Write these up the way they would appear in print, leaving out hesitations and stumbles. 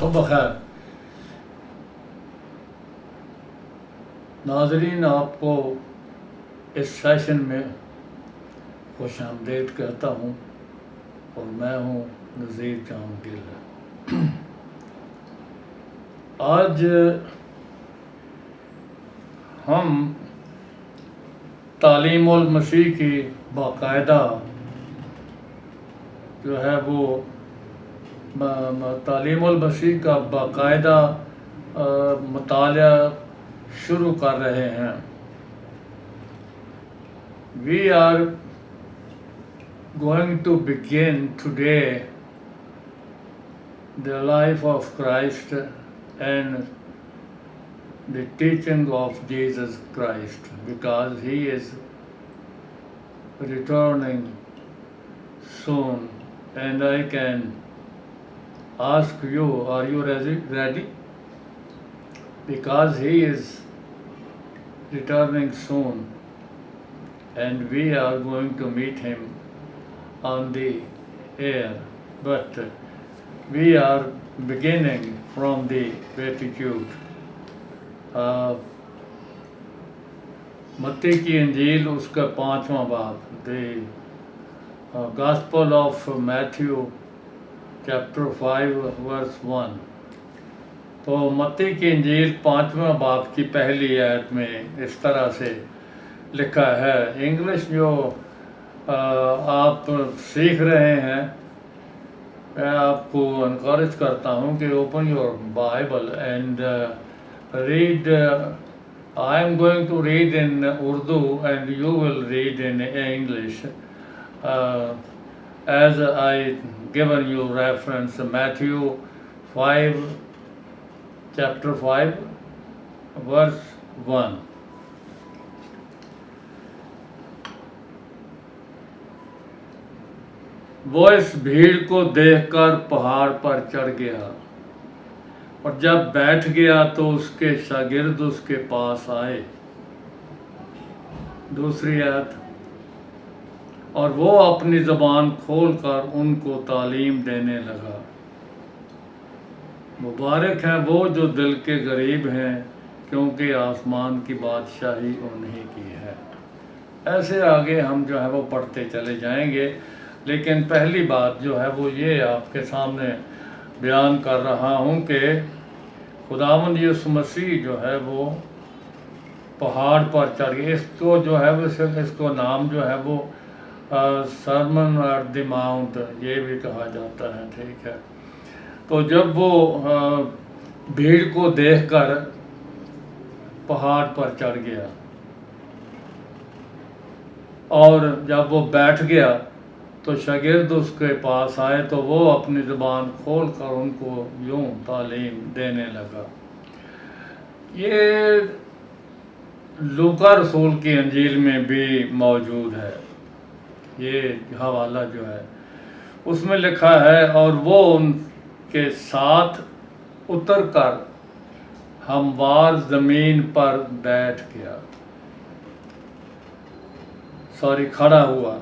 صبح خیر ناظرین، آپ کو اس سیشن میں خوش آمدید کہتا ہوں اور میں ہوں نذیر جان گل۔ آج ہم تعلیم المسیح کی باقاعدہ جو ہے وہ تعلیم المسیح کا باقاعدہ مطالعہ شروع کر رہے ہیں۔ We are going to begin today the life of Christ and the teaching of Jesus Christ, because he is returning soon, and I can ask you, are you ready? Because he is returning soon and we are going to meet him on the air, but we are beginning from the Beatitude. متی کی انجیل اس کا 5واں باب، the Gospel of Matthew chapter 5 verse 1۔ تو متی کی انجیل 5واں باب کی پہلی آیت میں اس طرح سے لکھا ہے۔ انگلش جو آپ سیکھ رہے ہیں، میں آپ کو انکریج کرتا ہوں کہ open your Bible and read. I am going to read in Urdu and you will read in English as I given you reference Matthew 5 chapter 5 verse 1۔ وہ اس بھیڑ کو دیکھ کر پہاڑ پر چڑھ گیا، اور جب بیٹھ گیا تو اس کے شاگرد اس کے پاس آئے۔ دوسری آیت، اور وہ اپنی زبان کھول کر ان کو تعلیم دینے لگا۔ مبارک ہیں وہ جو دل کے غریب ہیں، کیونکہ آسمان کی بادشاہی انہیں کی ہے۔ ایسے آگے ہم جو ہے وہ پڑھتے چلے جائیں گے، لیکن پہلی بات جو ہے وہ یہ آپ کے سامنے بیان کر رہا ہوں کہ خداوند یسوع مسیح جو ہے وہ پہاڑ پر چڑھ گئے۔ اس کو جو ہے وہ اس کو نام جو ہے وہ سرمن ایٹ دی ماؤنٹ یہ بھی کہا جاتا ہے، ٹھیک ہے۔ تو جب وہ بھیڑ کو دیکھ کر پہاڑ پر چڑھ گیا اور جب وہ بیٹھ گیا تو شاگرد اس کے پاس آئے، تو وہ اپنی زبان کھول کر ان کو یوں تعلیم دینے لگا۔ یہ لوکا رسول کی انجیل میں بھی موجود ہے، یہ حوالہ جو ہے اس میں لکھا ہے، اور وہ ان کے ساتھ اتر کر ہموار زمین پر بیٹھ گیا، کھڑا ہوا،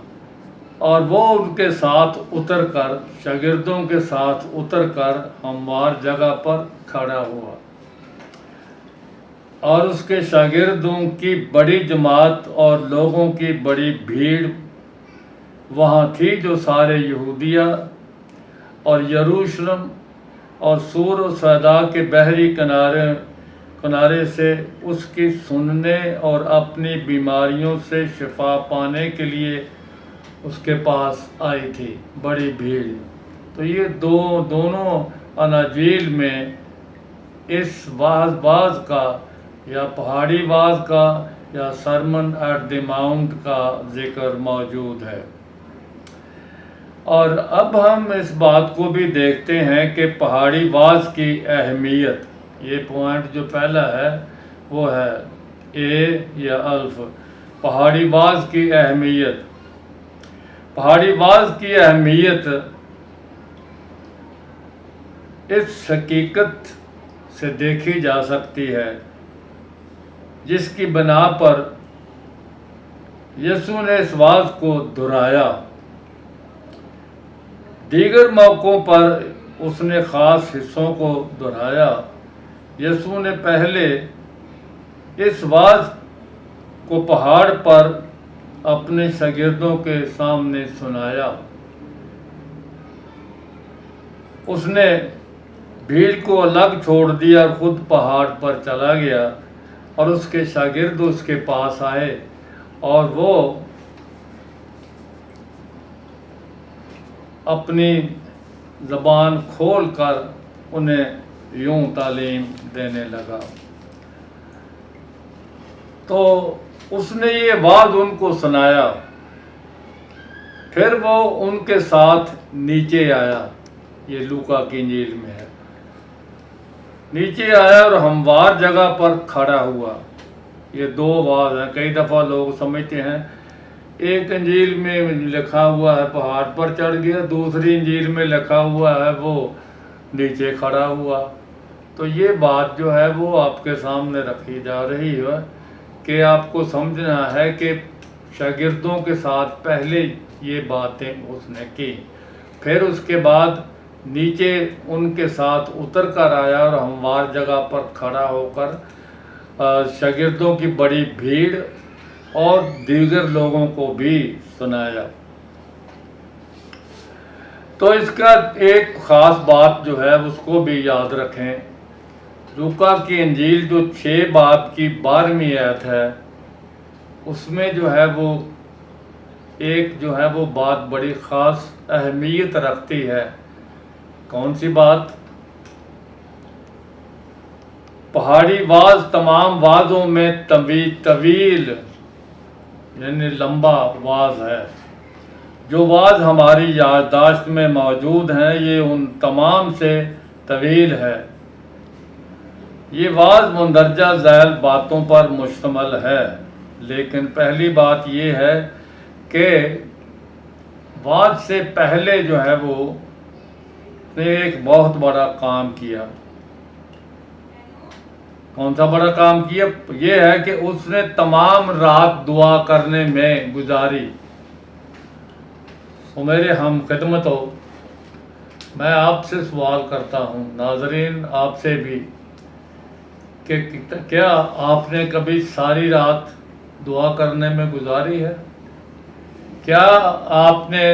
اور وہ ان کے ساتھ اتر کر شاگردوں کے ساتھ اتر کر ہموار جگہ پر کھڑا ہوا، اور اس کے شاگردوں کی بڑی جماعت اور لوگوں کی بڑی بھیڑ وہاں تھی، جو سارے یہودیہ اور یروشلم اور سور و سیدا کے بحری کنارے سے اس کی سننے اور اپنی بیماریوں سے شفا پانے کے لیے اس کے پاس آئی تھی، بڑی بھیڑ۔ تو یہ دونوں اناجیل میں اس واعظ کا یا پہاڑی واعظ کا یا سرمن ایٹ دی ماؤنٹ کا ذکر موجود ہے۔ اور اب ہم اس بات کو بھی دیکھتے ہیں کہ پہاڑی واعظ کی اہمیت، یہ پوائنٹ جو پہلا ہے وہ ہے اے یا الف، پہاڑی واعظ کی اہمیت۔ پہاڑی واعظ کی اہمیت اس حقیقت سے دیکھی جا سکتی ہے جس کی بنا پر یسوع نے اس واعظ کو دہرایا۔ دیگر موقعوں پر اس نے خاص حصوں کو دہرایا۔ یسوع نے پہلے اس واعظ کو پہاڑ پر اپنے شاگردوں کے سامنے سنایا۔ اس نے بھیڑ کو الگ چھوڑ دیا اور خود پہاڑ پر چلا گیا، اور اس کے شاگرد اس کے پاس آئے اور وہ اپنی زبان کھول کر انہیں یوں تعلیم دینے لگا۔ تو اس نے یہ بات ان کو سنایا، پھر وہ ان کے ساتھ نیچے آیا۔ یہ لوکا کی انجیل میں ہے۔ نیچے آیا اور ہموار جگہ پر کھڑا ہوا۔ یہ دو واعظ ہیں۔ کئی دفعہ لوگ سمجھتے ہیں ایک انجیل میں لکھا ہوا ہے پہاڑ پر چڑھ گیا، دوسری انجیل میں لکھا ہوا ہے وہ نیچے کھڑا ہوا۔ تو یہ بات جو ہے وہ آپ کے سامنے رکھی جا رہی ہے کہ آپ کو سمجھنا ہے کہ شاگردوں کے ساتھ پہلے یہ باتیں اس نے کی، پھر اس کے بعد نیچے ان کے ساتھ اتر کر آیا اور ہموار جگہ پر کھڑا ہو کر شاگردوں کی بڑی بھیڑ اور دیگر لوگوں کو بھی سنایا۔ تو اس کا ایک خاص بات جو ہے اس کو بھی یاد رکھیں۔ لوکا کی انجیل جو 6 باب کی 12ویں آیت ہے، اس میں جو ہے وہ ایک جو ہے وہ بات بڑی خاص اہمیت رکھتی ہے۔ کون سی بات؟ پہاڑی واعظ تمام واعظوں میں طویل یعنی لمبا واعظ ہے۔ جو واعظ ہماری یادداشت میں موجود ہیں یہ ان تمام سے طویل ہے۔ یہ واعظ مندرجہ ذیل باتوں پر مشتمل ہے، لیکن پہلی بات یہ ہے کہ واعظ سے پہلے جو ہے وہ نے ایک بہت بڑا کام کیا۔ کون سا بڑا کام کیا؟ یہ ہے کہ اس نے تمام رات دعا کرنے میں گزاری۔ تو میرے ہم خدمت ہو، میں آپ سے سوال کرتا ہوں، ناظرین آپ سے بھی، کہ کیا آپ نے کبھی ساری رات دعا کرنے میں گزاری ہے؟ کیا آپ نے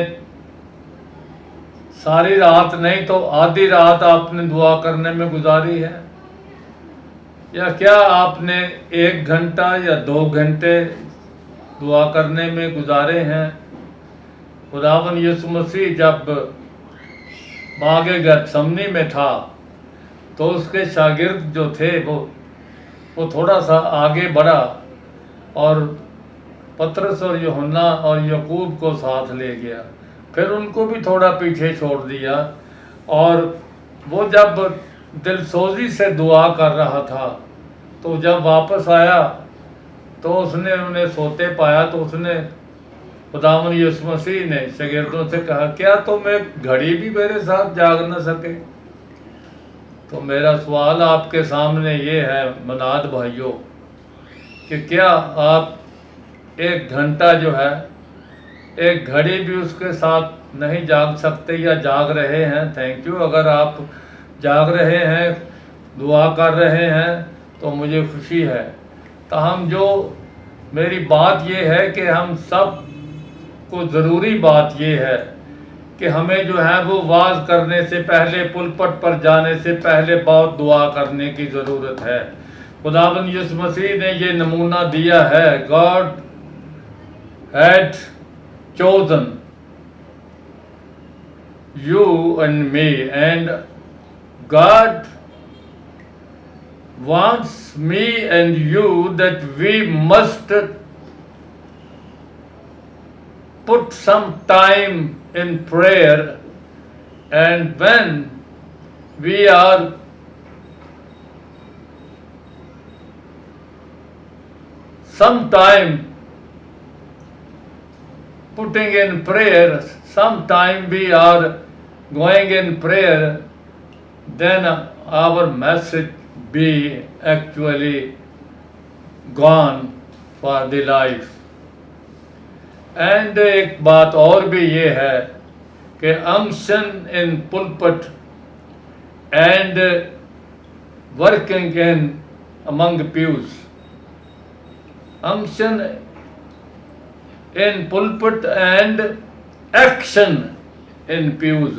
ساری رات نہیں تو آدھی رات آپ نے دعا کرنے میں گزاری ہے؟ یا کیا آپ نے 1 گھنٹہ یا 2 گھنٹے دعا کرنے میں گزارے ہیں؟ خداوند یسوع مسیح جب باغ گتسمنی میں تھا تو اس کے شاگرد جو تھے وہ تھوڑا سا آگے بڑھا اور پطرس اور یوحنا اور یعقوب کو ساتھ لے گیا، پھر ان کو بھی تھوڑا پیچھے چھوڑ دیا، اور وہ جب دل سوزی سے دعا کر رہا تھا تو جب واپس آیا تو اس نے انہیں سوتے پایا، تو اس نے خداوند یسوع مسیح نے شاگردوں سے کہا کیا تم ایک گھڑی بھی میرے ساتھ جاگ نہ سکے؟ تو میرا سوال آپ کے سامنے یہ ہے مناد بھائیوں کہ کیا آپ 1 گھنٹہ جو ہے 1 گھڑی بھی اس کے ساتھ نہیں جاگ سکتے یا جاگ رہے ہیں؟ تھینک یو، اگر آپ جاگ رہے ہیں، دعا کر رہے ہیں تو مجھے خوشی ہے۔ تاہم جو میری بات یہ ہے کہ ہم سب کو ضروری بات یہ ہے کہ ہمیں جو ہے وہ واعظ کرنے سے پہلے، پلپٹ پر جانے سے پہلے بہت دعا کرنے کی ضرورت ہے۔ خداوند یسوع مسیح نے یہ نمونہ دیا ہے، God had chosen you and me, and God wants me and you that we must put some time in prayer, and when we are sometime putting in prayer, sometime we are going in prayer, then our message be actually gone for the life. ایک بات اور بھی یہ ہے کہ unction in pulpit and working in among pews. Unction in pulpit and action in pews.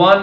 1,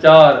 4,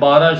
12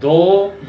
2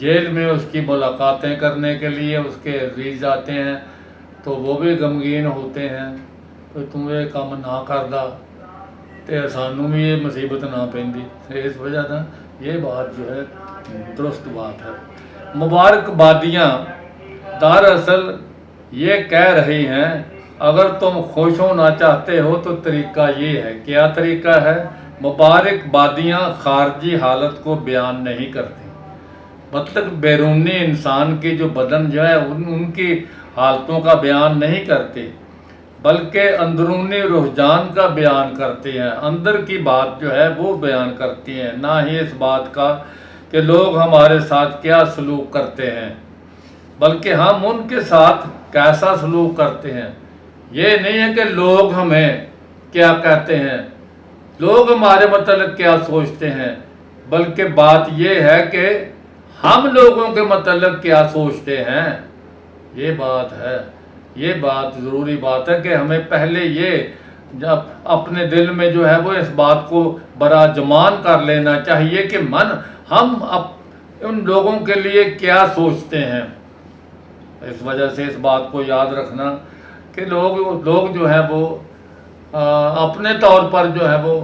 jail میں اس کی ملاقاتیں کرنے کے لیے اس کے عزیز آتے ہیں تو وہ بھی غمگین ہوتے ہیں کہ تم یہ کام نہ کردا تے سانوں بھی یہ مصیبت نہ پیندی۔ اس وجہ سے یہ بات جو ہے درست بات ہے۔ مبارکبادیاں دراصل یہ کہہ رہی ہیں اگر تم خوش ہونا چاہتے ہو تو طریقہ یہ ہے۔ کیا طریقہ ہے؟ مبارکبادیاں خارجی حالت کو بیان نہیں کرتی، مطلب بیرونی انسان کی جو بدن جو ہے ان کی حالتوں کا بیان نہیں کرتی، بلکہ اندرونی رجحان کا بیان کرتی ہیں، اندر کی بات جو ہے وہ بیان کرتی ہیں، نہ ہی اس بات کا کہ لوگ ہمارے ساتھ کیا سلوک کرتے ہیں، بلکہ ہم ان کے ساتھ کیسا سلوک کرتے ہیں۔ یہ نہیں ہے کہ لوگ ہمیں کیا کہتے ہیں، لوگ ہمارے متعلق کیا سوچتے ہیں، بلکہ بات یہ ہے کہ ہم لوگوں کے متعلق کیا سوچتے ہیں۔ یہ بات ہے، یہ بات ضروری بات ہے کہ ہمیں پہلے یہ جب اپنے دل میں جو ہے وہ اس بات کو براجمان کر لینا چاہیے کہ ہم ان لوگوں کے لیے کیا سوچتے ہیں۔ اس وجہ سے اس بات کو یاد رکھنا کہ لوگ جو ہے وہ اپنے طور پر جو ہے وہ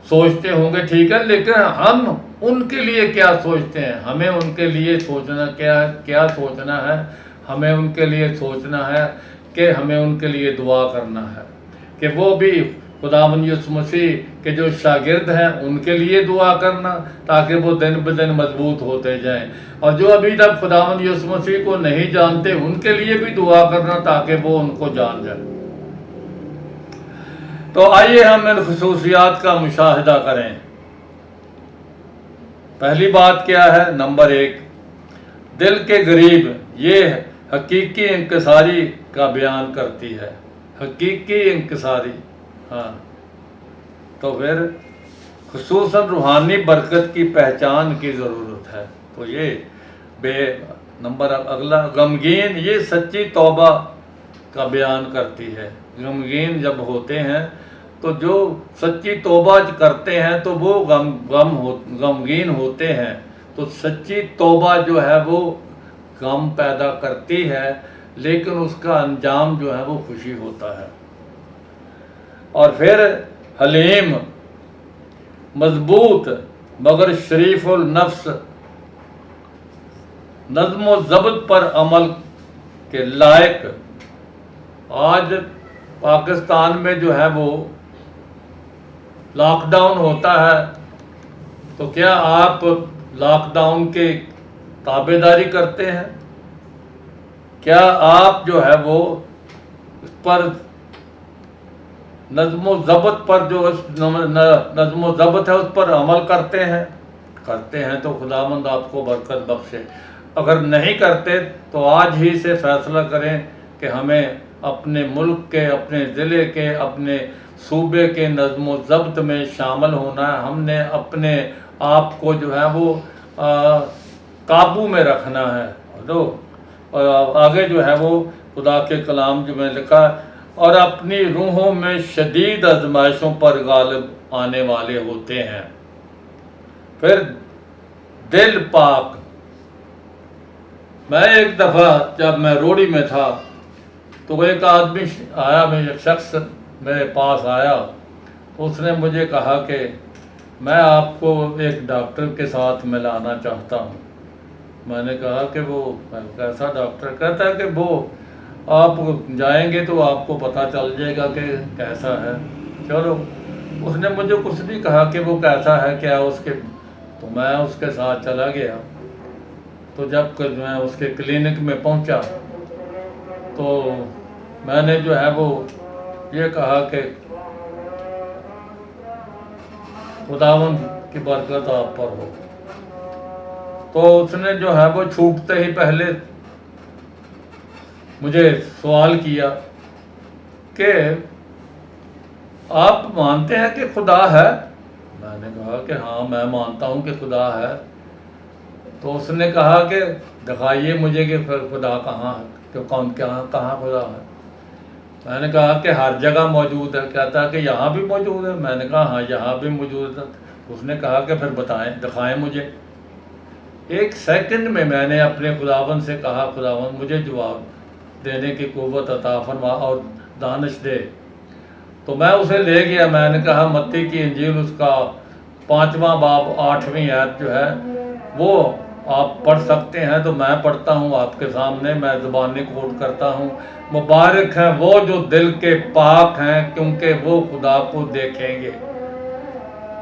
سوچتے ہوں گے، ٹھیک ہے، لیکن ہم ان کے لیے کیا سوچتے ہیں، ہمیں ان کے لیے سوچنا کیا سوچنا ہے، ہمیں ان کے لیے سوچنا ہے کہ ہمیں ان کے لیے دعا کرنا ہے کہ وہ بھی خداوند یسوع مسیح کے جو شاگرد ہیں ان کے لیے دعا کرنا تاکہ وہ دن بدن مضبوط ہوتے جائیں، اور جو ابھی تک خداوند یسوع مسیح کو نہیں جانتے ان کے لیے بھی دعا کرنا تاکہ وہ ان کو جان جائیں۔ تو آئیے ہم ان خصوصیات کا مشاہدہ کریں۔ پہلی بات کیا ہے؟ نمبر 1، دل کے قریب، یہ حقیقی انکساری کا بیان کرتی ہے، حقیقی انکساری۔ ہاں، تو پھر خصوصاً روحانی برکت کی پہچان کی ضرورت ہے۔ تو یہ نمبر اگلا، غمگین، یہ سچی توبہ کا بیان کرتی ہے۔ غمگین جب ہوتے ہیں تو جو سچی توبہ کرتے ہیں تو وہ غمگین ہوتے ہیں، تو سچی توبہ جو ہے وہ غم پیدا کرتی ہے لیکن اس کا انجام جو ہے وہ خوشی ہوتا ہے۔ اور پھر حلیم، مضبوط مگر شریف النفس، نظم و ضبط پر عمل کے لائق۔ آج پاکستان میں جو ہے وہ لاک ڈاؤن ہوتا ہے تو کیا آپ لاک ڈاؤن کے تابع داری کرتے ہیں؟ کیا آپ جو ہے وہ اس پر نظم و ضبط پر جو نظم و ضبط ہے اس پر عمل کرتے ہیں تو خداوند آپ کو برکت بخشے۔ اگر نہیں کرتے تو آج ہی سے فیصلہ کریں کہ ہمیں اپنے ملک کے، اپنے ضلع کے، اپنے صوبے کے نظم و ضبط میں شامل ہونا ہے۔ ہم نے اپنے آپ کو جو ہے وہ قابو میں رکھنا ہے۔ اور آگے جو ہے وہ خدا کے کلام جو میں لکھا، اور اپنی روحوں میں شدید آزمائشوں پر غالب آنے والے ہوتے ہیں۔ پھر دل پاک، میں ایک دفعہ جب میں روڑی میں تھا تو ایک آدمی آیا، ایک شخص میرے پاس آیا، تو اس نے مجھے کہا کہ میں آپ کو ایک ڈاکٹر کے ساتھ ملانا چاہتا ہوں۔ میں نے کہا کہ وہ کیسا ڈاکٹر؟ کہتا ہے کہ وہ آپ جائیں گے تو آپ کو پتہ چل جائے گا کہ کیسا ہے۔ چلو، اس نے مجھے کچھ نہیں کہا کہ وہ کیسا ہے کیا اس کے، تو میں اس کے ساتھ چلا گیا۔ تو جب میں اس کے کلینک میں پہنچا تو میں نے جو ہے وہ یہ کہا کہ خداوند کی برکت آپ پر ہو۔ تو اس نے جو ہے وہ چھوٹتے ہی پہلے مجھے سوال کیا کہ آپ مانتے ہیں کہ خدا ہے؟ میں نے کہا کہ ہاں میں مانتا ہوں کہ خدا ہے۔ تو اس نے کہا کہ دکھائیے مجھے کہ خدا کہاں ہے، کہ کہاں خدا ہے؟ میں نے کہا کہ ہر جگہ موجود ہے۔ کہتا ہے کہ یہاں بھی موجود ہے؟ میں نے کہا ہاں یہاں بھی موجود ہے۔ اس نے کہا کہ پھر بتائیں، دکھائیں مجھے۔ ایک سیکنڈ میں میں نے اپنے خداوند سے کہا خداوند مجھے جواب دینے کی قوت عطا فرما اور دانش دے. تو میں اسے لے گیا. میں نے کہا متی کی انجیل اس کا 5واں باب 8ویں آیت جو ہے وہ آپ پڑھ سکتے ہیں. تو میں پڑھتا ہوں آپ کے سامنے, میں زبانی کوٹ کرتا ہوں. مبارک ہیں وہ جو دل کے پاک ہیں کیونکہ وہ خدا کو دیکھیں گے.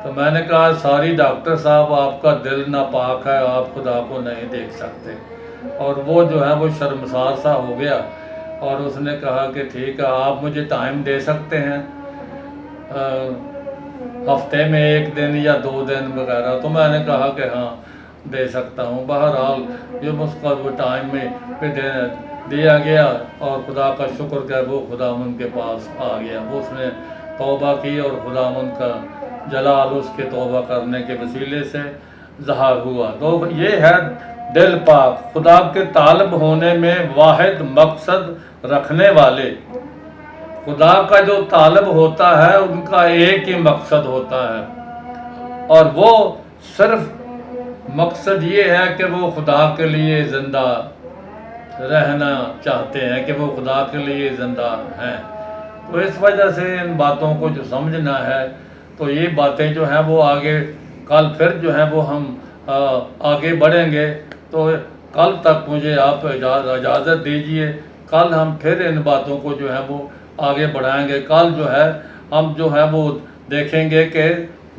تو میں نے کہا ساری ڈاکٹر صاحب آپ کا دل ناپاک ہے, آپ خدا کو نہیں دیکھ سکتے. اور وہ جو ہے وہ شرمسار سا ہو گیا اور اس نے کہا کہ ٹھیک ہے آپ مجھے ٹائم دے سکتے ہیں ہفتے میں 1 دن یا 2 دن وغیرہ. تو میں نے کہا کہ ہاں دے سکتا ہوں. بہرحال جب اس کا وہ ٹائم میں دیا گیا اور خدا کا شکر کہ وہ خداوند کے پاس آ گیا. وہ اس نے توبہ کی اور خداوند کا جلال اس کے توبہ کرنے کے وسیلے سے ظاہر ہوا. تو یہ ہے دل پاک, خدا کے طالب ہونے میں واحد مقصد رکھنے والے. خدا کا جو طالب ہوتا ہے ان کا ایک ہی مقصد ہوتا ہے اور وہ صرف مقصد یہ ہے کہ وہ خدا کے لیے زندہ رہنا چاہتے ہیں, کہ وہ خدا کے لیے زندہ ہیں. تو اس وجہ سے ان باتوں کو جو سمجھنا ہے تو یہ باتیں جو ہیں وہ آگے کل پھر جو ہیں وہ ہم آگے بڑھیں گے. تو کل تک مجھے آپ اجازت دیجئے, کل ہم پھر ان باتوں کو جو ہے وہ آگے بڑھائیں گے. کل جو ہے ہم جو ہے وہ دیکھیں گے کہ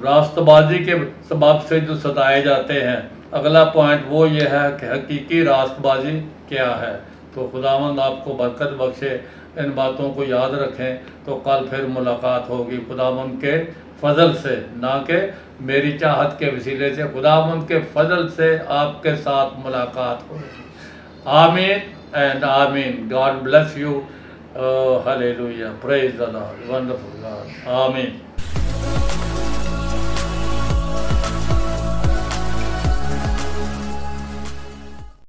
راست بازی کے سبب سے جو ستائے جاتے ہیں. اگلا پوائنٹ وہ یہ ہے کہ حقیقی راست بازی کیا ہے. تو خداوند آپ کو برکت بخشے, ان باتوں کو یاد رکھیں. تو کل پھر ملاقات ہوگی خداوند کے فضل سے, نہ کہ میری چاہت کے وسیلے سے. خداوند کے فضل سے آپ کے ساتھ ملاقات ہوگی. آمین اینڈ آمین. God bless you. Hallelujah. Praise the Lord. Wonderful God. Amen.